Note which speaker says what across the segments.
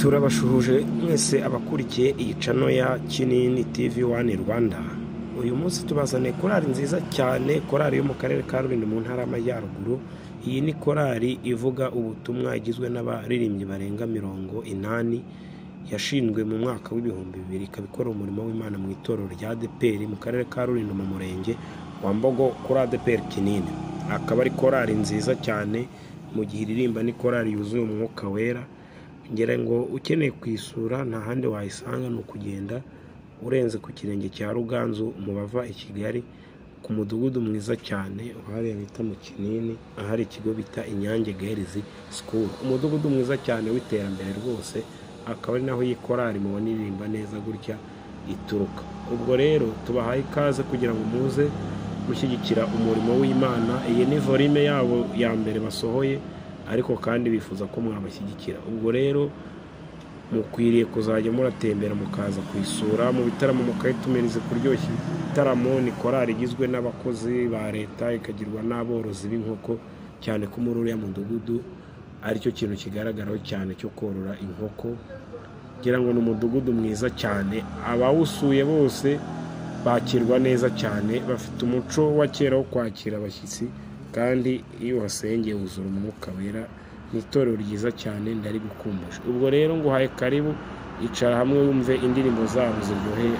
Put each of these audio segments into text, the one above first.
Speaker 1: turabashuhuje mwese abakurikiye iyi channel ya Kinini TV 1 Rwanda. Uyu munsi tubazane korali nziza cyane, korali yo mu karere ka Rulindo mu ntara y'Amajyaruguru. Iyi ni korali ivuga ubutumwa igizwe n'abaririmbyi barenga 80, yashinzwe mu mwaka w'ibihumbi 2000, ikabikora umurimo w'Imana mu itorero rya ADEPR mu karere ka Rulindo mu murenge wa Mbogo kuri ADEPR Kinini. Akaba ari korali nziza cyane, mu gihe iririmba ni korali yuzuye umwuka wera. Ngera ngo ukeneye kwisura nta handi wayisanga no kugenda urenze ku kirenge cya Ruganzu mu bava i Kigali ku mudugudu mwiza cyane uhari bita mu Kinini, ahari ikigo bita Inyange Girls School, umudugudu mwiza cyane w'iterambere rwose. Akaba ari naho yikorari mubona iririmba neza gutya ituruka. Ubwo rero tubahaye ikaze kugira ngo muze mushyigikira umurimo w'Imana. Iyi ni volume yabo ya mbere basohoye, ariko kandi bifuza ko mwabashyigikira. Ubwo rero mukwiriye kuzajya muratembera mukaza kwisura mu bitaramo, mukayitumirize kuryoshya ibitaramo. Ni korali igizwe n'abakozi ba leta, ikagirwa n'aborozi b'inkoko, cyane ko muri uriya mudugudu aricyo kintu kigaragaraho cyane cyo korora inkoko. Ngira ngo ni umudugudu mwiza cyane, abawusuye bose bakirwa neza cyane, bafite umuco wa kera wo kwakira abashyitsi, kandi iyo wasengeye wuzura umwuka wera. Ni itorero ryiza cyane ndari gukumbusha. Ubwo rero ngo haye karibu, icara hamwe wumve indirimbo zabo ziryoheye.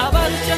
Speaker 2: Abarusha